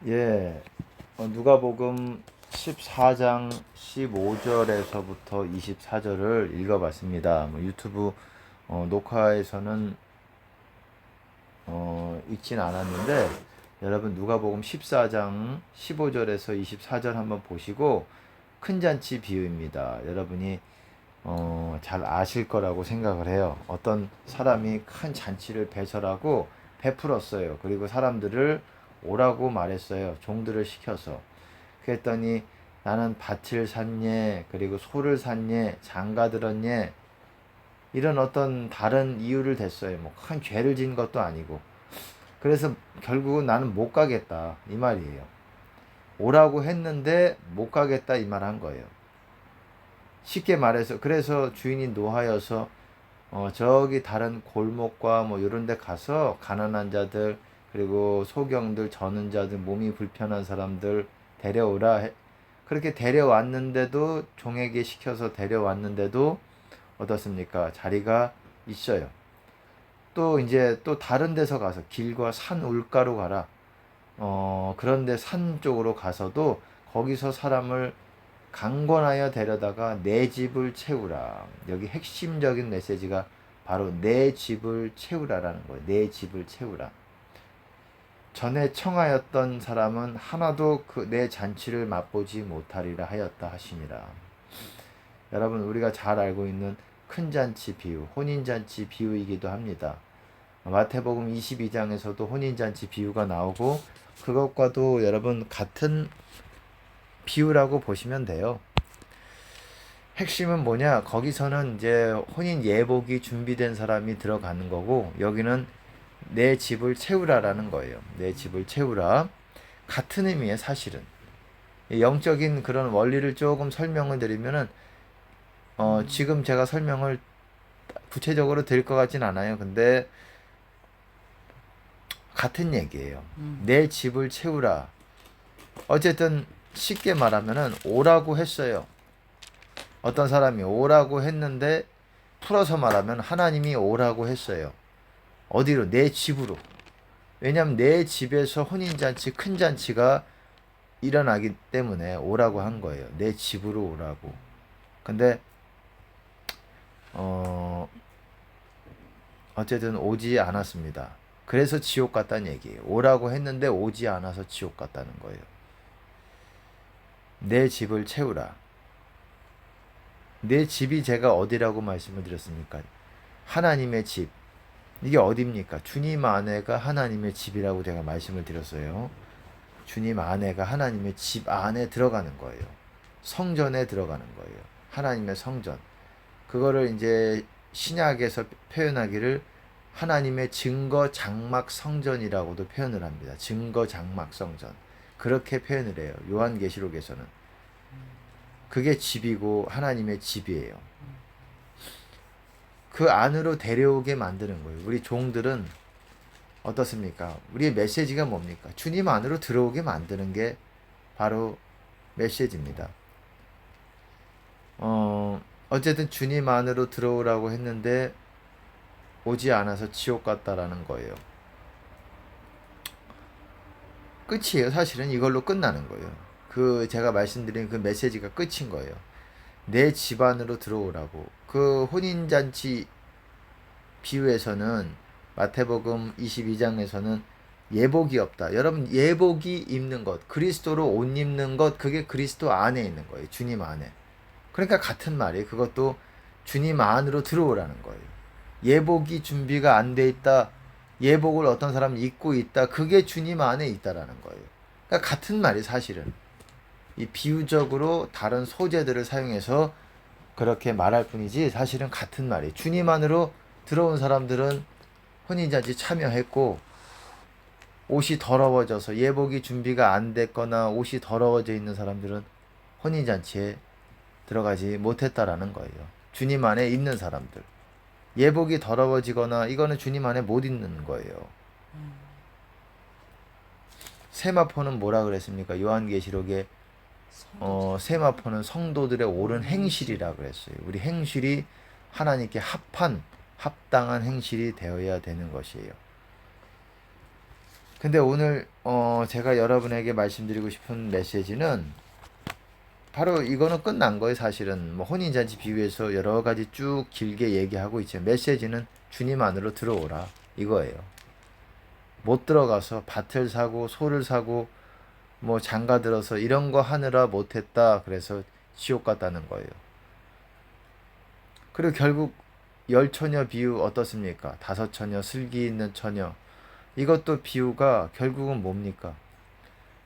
예, 누가복음 14장 15절에서부터 24절을 읽어봤습니다. 유튜브 녹화에서는 읽진 않았는데 여러분 누가복음 14장 15절에서 24절 한번 보시고 큰 잔치 비유입니다. 여러분이 잘 아실 거라고 생각을 해요. 어떤 사람이 큰 잔치를 배설하고 베풀었어요. 그리고 사람들을 오라고 말했어요. 종들을 시켜서. 그랬더니 나는 밭을 샀냐, 그리고 소를 샀냐, 장가 들었냐, 이런 어떤 다른 이유를 댔어요. 뭐 큰 죄를 진 것도 아니고. 그래서 결국은 나는 못 가겠다. 이 말이에요. 오라고 했는데 못 가겠다. 이 말 한 거예요. 쉽게 말해서, 그래서 주인이 노하여서 저기 다른 골목과 뭐 이런 데 가서 가난한 자들, 그리고 소경들, 저는 자들, 몸이 불편한 사람들 데려오라. 그렇게 데려왔는데도, 종에게 시켜서 데려왔는데도 어떻습니까? 자리가 있어요. 또 이제 또 다른 데서 가서 길과 산 울가로 가라. 그런데 산 쪽으로 가서도 거기서 사람을 강권하여 데려다가 내 집을 채우라. 여기 핵심적인 메시지가 바로 내 집을 채우라라는 거예요. 내 집을 채우라. 전에 청하였던 사람은 하나도 그 내 잔치를 맛보지 못하리라 하였다 하시니라. 여러분, 우리가 잘 알고 있는 큰 잔치 비유, 혼인잔치 비유이기도 합니다. 마태복음 22장에서도 혼인잔치 비유가 나오고, 그것과도 여러분 같은 비유라고 보시면 돼요. 핵심은 뭐냐? 거기서는 이제 혼인 예복이 준비된 사람이 들어가는 거고, 여기는 내 집을 채우라라는 거예요. 내 집을 채우라. 같은 의미의 사실은. 영적인 그런 원리를 조금 설명을 드리면은, 지금 제가 설명을 구체적으로 드릴 것 같진 않아요. 근데 같은 얘기예요. 내 집을 채우라. 어쨌든 쉽게 말하면은 오라고 했어요. 어떤 사람이 오라고 했는데, 풀어서 말하면 하나님이 오라고 했어요. 어디로? 내 집으로. 왜냐하면 내 집에서 혼인잔치, 큰 잔치가 일어나기 때문에 오라고 한 거예요. 내 집으로 오라고. 근데 어쨌든 오지 않았습니다. 그래서 지옥 갔다는 얘기예요. 오라고 했는데 오지 않아서 지옥 갔다는 거예요. 내 집을 채우라. 내 집이 제가 어디라고 말씀을 드렸습니까? 하나님의 집. 이게 어디입니까? 주님 안에가 하나님의 집이라고 제가 말씀을 드렸어요. 주님 안에가 하나님의 집 안에 들어가는 거예요. 성전에 들어가는 거예요. 하나님의 성전. 그거를 이제 신약에서 표현하기를 하나님의 증거 장막 성전이라고도 표현을 합니다. 증거 장막 성전. 그렇게 표현을 해요. 요한계시록에서는. 그게 집이고 하나님의 집이에요. 그 안으로 데려오게 만드는 거예요. 우리 종들은 어떻습니까? 우리의 메시지가 뭡니까? 주님 안으로 들어오게 만드는 게 바로 메시지입니다. 어쨌든 주님 안으로 들어오라고 했는데 오지 않아서 지옥 갔다라는 거예요. 끝이에요. 사실은 이걸로 끝나는 거예요. 그 제가 말씀드린 그 메시지가 끝인 거예요. 내 집 안으로 들어오라고. 그 혼인잔치 비유에서는, 마태복음 22장에서는 예복이 없다. 여러분, 예복이 입는 것, 그리스도로 옷 입는 것, 그게 그리스도 안에 있는 거예요. 주님 안에. 그러니까 같은 말이에요. 그것도 주님 안으로 들어오라는 거예요. 예복이 준비가 안 돼 있다. 예복을 어떤 사람이 입고 있다. 그게 주님 안에 있다라는 거예요. 그러니까 같은 말이 사실은. 이 비유적으로 다른 소재들을 사용해서 그렇게 말할 뿐이지 사실은 같은 말이에요. 주님 안으로 들어온 사람들은 혼인잔치 참여했고, 옷이 더러워져서 예복이 준비가 안 됐거나 옷이 더러워져 있는 사람들은 혼인잔치에 들어가지 못했다라는 거예요. 주님 안에 있는 사람들. 예복이 더러워지거나 이거는 주님 안에 못 있는 거예요. 세마포는 뭐라 그랬습니까? 요한계시록에 세마포는 성도들의 옳은 행실이라 그랬어요. 우리 행실이 하나님께 합당한 행실이 되어야 되는 것이에요. 근데 오늘 제가 여러분에게 말씀드리고 싶은 메시지는 바로 이거는 끝난 거예요. 사실은 뭐 혼인잔치 비유해서 여러 가지 쭉 길게 얘기하고 있죠. 메시지는 주님 안으로 들어오라 이거예요. 못 들어가서 밭을 사고 소를 사고 뭐 장가 들어서 이런 거 하느라 못했다 그래서 지옥 갔다는 거예요. 그리고 결국 열 처녀 비유 어떻습니까? 다섯 처녀, 슬기 있는 처녀. 이것도 비유가 결국은 뭡니까?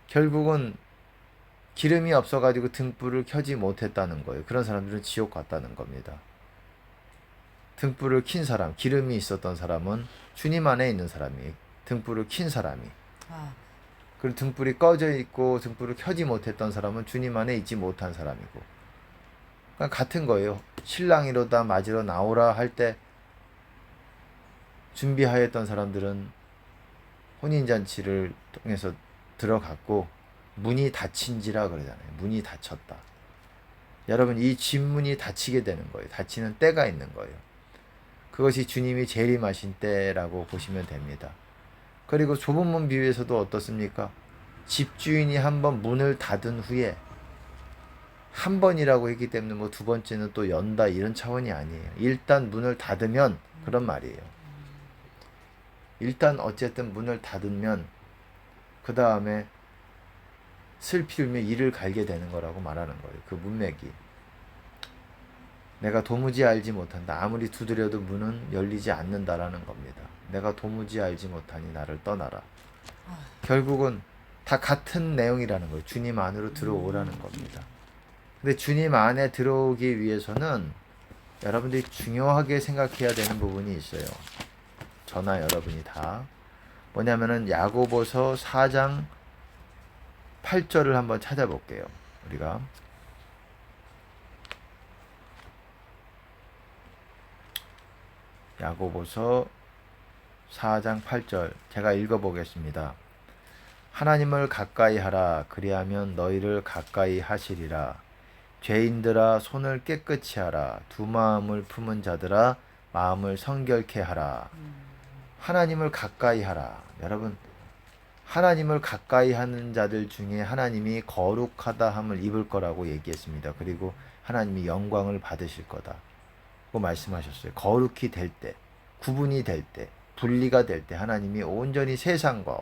결국은 기름이 없어가지고 등불을 켜지 못했다는 거예요. 그런 사람들은 지옥 갔다는 겁니다. 등불을 킨 사람, 기름이 있었던 사람은 주님 안에 있는 사람이, 등불을 킨 사람이. 아, 그리고 등불이 꺼져 있고 등불을 켜지 못했던 사람은 주님 안에 있지 못한 사람이고. 그러니까 같은 거예요. 신랑이로다 맞으러 나오라 할 때 준비하였던 사람들은 혼인잔치를 통해서 들어갔고 문이 닫힌지라 그러잖아요. 문이 닫혔다. 여러분 이 뒷문이 닫히게 되는 거예요. 닫히는 때가 있는 거예요. 그것이 주님이 재림하신 때라고 보시면 됩니다. 그리고 좁은 문 비유에서도 어떻습니까? 집주인이 한번 문을 닫은 후에 한 번이라고 했기 때문에 뭐 두 번째는 또 연다 이런 차원이 아니에요. 일단 문을 닫으면 그런 말이에요. 일단 어쨌든 문을 닫으면 그 다음에 슬피 울며 이를 갈게 되는 거라고 말하는 거예요. 그 문맥이. 내가 도무지 알지 못한다. 아무리 두드려도 문은 열리지 않는다라는 겁니다. 내가 도무지 알지 못하니 나를 떠나라. 결국은 다 같은 내용이라는 거예요. 주님 안으로 들어오라는 겁니다. 근데 주님 안에 들어오기 위해서는 여러분들이 중요하게 생각해야 되는 부분이 있어요. 저나 여러분이 다. 뭐냐면은 야고보서 4장 8절을 한번 찾아볼게요. 우리가 야고보서 4장 8절 제가 읽어보겠습니다. 하나님을 가까이 하라. 그리하면 너희를 가까이 하시리라. 죄인들아 손을 깨끗이 하라. 두 마음을 품은 자들아 마음을 성결케 하라. 하나님을 가까이 하라. 여러분 하나님을 가까이 하는 자들 중에 하나님이 거룩하다 함을 입을 거라고 얘기했습니다. 그리고 하나님이 영광을 받으실 거다. 고 말씀하셨어요. 거룩히 될 때, 구분이 될 때, 분리가 될 때 하나님이 온전히 세상과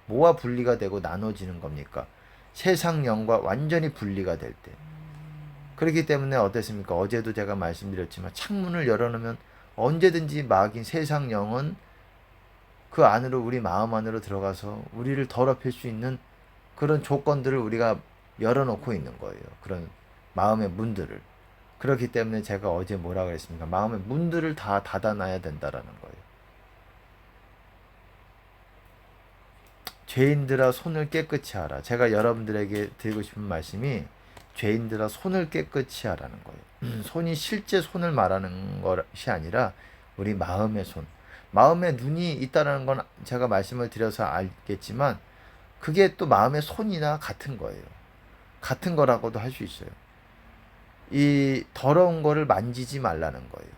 뭐와 분리가 되고 나눠지는 겁니까? 세상 영과 완전히 분리가 될 때. 그렇기 때문에 어땠습니까? 어제도 제가 말씀드렸지만 창문을 열어놓으면 언제든지 마귀인 세상 영은 그 안으로 우리 마음 안으로 들어가서 우리를 더럽힐 수 있는 그런 조건들을 우리가 열어놓고 있는 거예요. 그런 마음의 문들을. 그렇기 때문에 제가 어제 뭐라 그랬습니까? 마음의 문들을 다 닫아놔야 된다라는 거예요. 죄인들아 손을 깨끗이 하라. 제가 여러분들에게 드리고 싶은 말씀이 죄인들아 손을 깨끗이 하라는 거예요. 손이 실제 손을 말하는 것이 아니라 우리 마음의 손. 마음에 눈이 있다는 건 제가 말씀을 드려서 알겠지만 그게 또 마음의 손이나 같은 거예요. 같은 거라고도 할 수 있어요. 이 더러운 거를 만지지 말라는 거예요.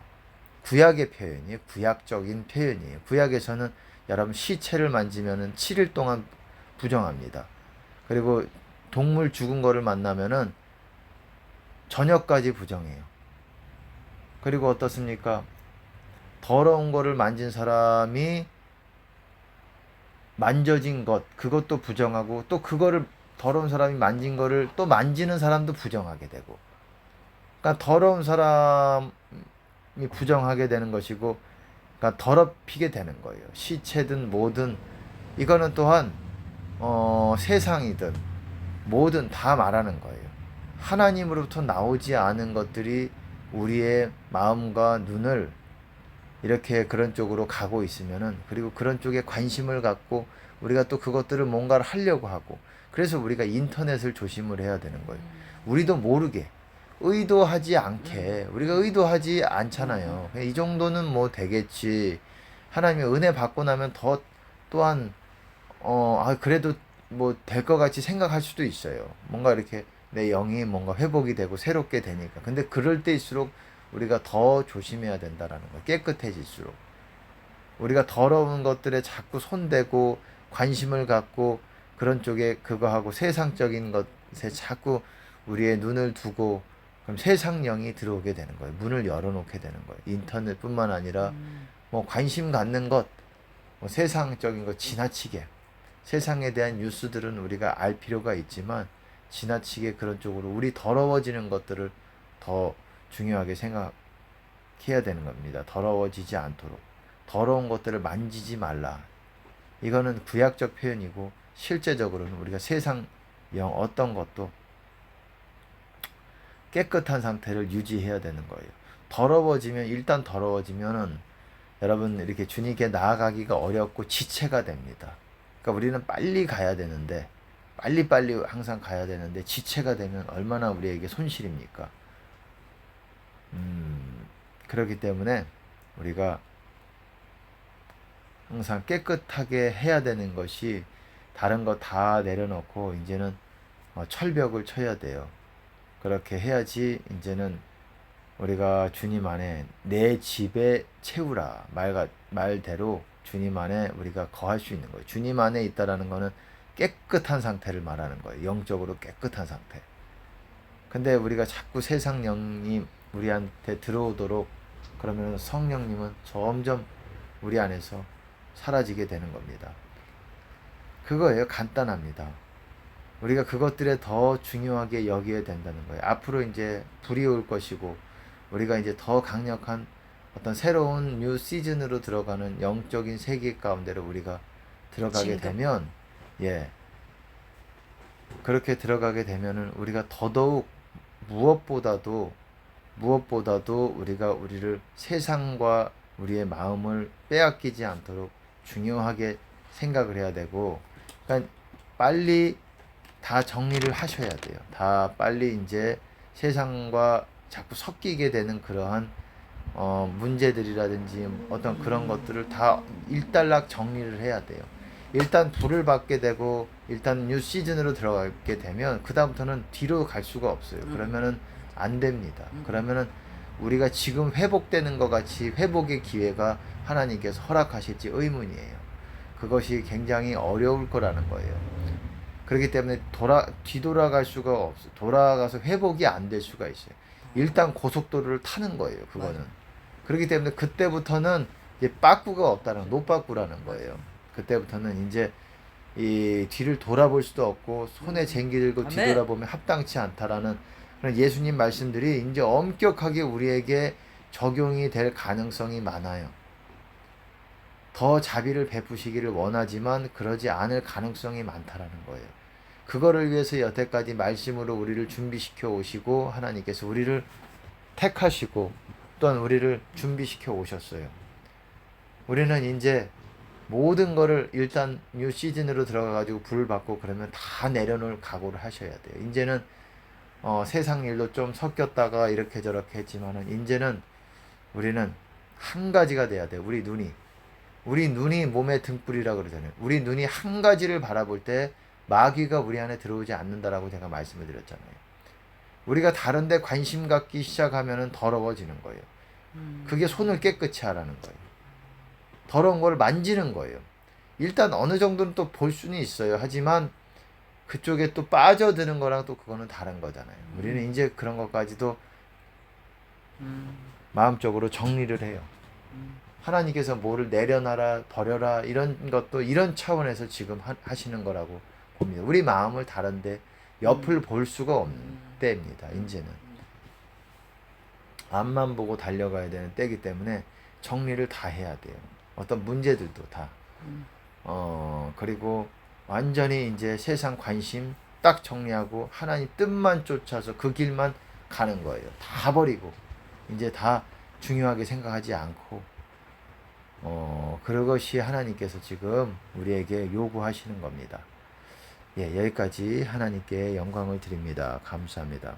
구약의 표현이에요. 구약적인 표현이에요. 구약에서는 여러분 시체를 만지면은 7일 동안 부정합니다. 그리고 동물 죽은 거를 만나면은 저녁까지 부정해요. 그리고 어떻습니까? 더러운 거를 만진 사람이 만져진 것, 그것도 부정하고 또 그거를 더러운 사람이 만진 거를 또 만지는 사람도 부정하게 되고 그러니까 더러운 사람이 부정하게 되는 것이고 그러니까 더럽히게 되는 거예요. 시체든 뭐든 이거는 또한 세상이든 뭐든 다 말하는 거예요. 하나님으로부터 나오지 않은 것들이 우리의 마음과 눈을 이렇게 그런 쪽으로 가고 있으면은 그리고 그런 쪽에 관심을 갖고 우리가 또 그것들을 뭔가를 하려고 하고 그래서 우리가 인터넷을 조심을 해야 되는 거예요. 우리도 모르게 의도하지 않게 우리가 의도하지 않잖아요. 그냥 이 정도는 뭐 되겠지. 하나님의 은혜 받고 나면 더 또한 그래도 뭐 될 것 같이 생각할 수도 있어요. 뭔가 이렇게 내 영이 뭔가 회복이 되고 새롭게 되니까. 근데 그럴 때일수록 우리가 더 조심해야 된다라는 거예요. 깨끗해질수록. 우리가 더러운 것들에 자꾸 손대고 관심을 갖고 그런 쪽에 그거 하고 세상적인 것에 자꾸 우리의 눈을 두고 그럼 세상령이 들어오게 되는 거예요. 문을 열어놓게 되는 거예요. 인터넷뿐만 아니라 뭐 관심 갖는 것, 뭐 세상적인 것 지나치게 세상에 대한 뉴스들은 우리가 알 필요가 있지만 지나치게 그런 쪽으로 우리 더러워지는 것들을 더 중요하게 생각해야 되는 겁니다. 더러워지지 않도록 더러운 것들을 만지지 말라. 이거는 구약적 표현이고 실제적으로는 우리가 세상 영 어떤 것도 깨끗한 상태를 유지해야 되는 거예요. 더러워지면 일단 더러워지면은 여러분 이렇게 주님께 나아가기가 어렵고 지체가 됩니다. 그러니까 우리는 빨리 가야 되는데 빨리빨리 항상 가야 되는데 지체가 되면 얼마나 우리에게 손실입니까? 그렇기 때문에 우리가 항상 깨끗하게 해야 되는 것이 다른 거 다 내려놓고 이제는 철벽을 쳐야 돼요. 그렇게 해야지 이제는 우리가 주님 안에 내 집에 채우라 말대로 주님 안에 우리가 거할 수 있는 거예요. 주님 안에 있다라는 거는 깨끗한 상태를 말하는 거예요. 영적으로 깨끗한 상태. 근데 우리가 자꾸 세상 영이 우리한테 들어오도록 그러면 성령님은 점점 우리 안에서 사라지게 되는 겁니다. 그거예요. 간단합니다. 우리가 그것들에 더 중요하게 여겨야 된다는 거예요. 앞으로 이제 불이 올 것이고 우리가 이제 더 강력한 어떤 새로운 뉴 시즌으로 들어가는 영적인 세계 가운데로 우리가 들어가게 되면 그렇게 들어가게 되면은 우리가 더더욱 무엇보다도 우리가 우리를 세상과 우리의 마음을 빼앗기지 않도록 중요하게 생각을 해야 되고, 그러니까 빨리 다 정리를 하셔야 돼요. 다 빨리 이제 세상과 자꾸 섞이게 되는 그러한 문제들이라든지 어떤 그런 것들을 다 일단락 정리를 해야 돼요. 일단 불을 받게 되고 일단 뉴 시즌으로 들어가게 되면 그 다음부터는 뒤로 갈 수가 없어요. 그러면은 안 됩니다. 그러면은 우리가 지금 회복되는 것 같이 회복의 기회가 하나님께서 허락하실지 의문이에요. 그것이 굉장히 어려울 거라는 거예요. 그렇기 때문에 뒤돌아갈 수가 없어요. 돌아가서 회복이 안 될 수가 있어요. 일단 고속도로를 타는 거예요. 그거는. 그렇기 때문에 그때부터는 이제 빠꾸가 없다는, 노빠꾸라는 거예요. 그때부터는 이제 이 뒤를 돌아볼 수도 없고 손에 쟁기 들고 뒤돌아보면 합당치 않다라는 그런 예수님 말씀들이 이제 엄격하게 우리에게 적용이 될 가능성이 많아요. 더 자비를 베푸시기를 원하지만 그러지 않을 가능성이 많다라는 거예요. 그거를 위해서 여태까지 말씀으로 우리를 준비시켜 오시고 하나님께서 우리를 택하시고 또한 우리를 준비시켜 오셨어요. 우리는 이제 모든 거를 일단 뉴 시즌으로 들어가가지고 불을 받고 그러면 다 내려놓을 각오를 하셔야 돼요. 이제는 세상 일도 좀 섞였다가 이렇게 저렇게 했지만은 이제는 우리는 한 가지가 돼야 돼요. 우리 눈이 몸의 등불이라 그러잖아요. 우리 눈이 한 가지를 바라볼 때 마귀가 우리 안에 들어오지 않는다라고 제가 말씀을 드렸잖아요. 우리가 다른 데 관심 갖기 시작하면은 더러워지는 거예요. 그게 손을 깨끗이 하라는 거예요. 더러운 걸 만지는 거예요. 일단 어느 정도는 또 볼 수는 있어요. 하지만 그쪽에 또 빠져드는 거랑 또 그거는 다른 거잖아요. 우리는 이제 그런 것까지도 마음적으로 정리를 해요. 하나님께서 뭐를 내려놔라 버려라 이런 것도 이런 차원에서 지금 하시는 거라고 봅니다. 우리 마음을 다른데 옆을 볼 수가 없는 때입니다. 이제는 앞만 보고 달려가야 되는 때이기 때문에 정리를 다 해야 돼요. 어떤 문제들도 다 그리고 완전히 이제 세상 관심 딱 정리하고 하나님 뜻만 쫓아서 그 길만 가는 거예요. 다 버리고 이제 다 중요하게 생각하지 않고 그것이 하나님께서 지금 우리에게 요구하시는 겁니다. 여기까지 하나님께 영광을 드립니다. 감사합니다.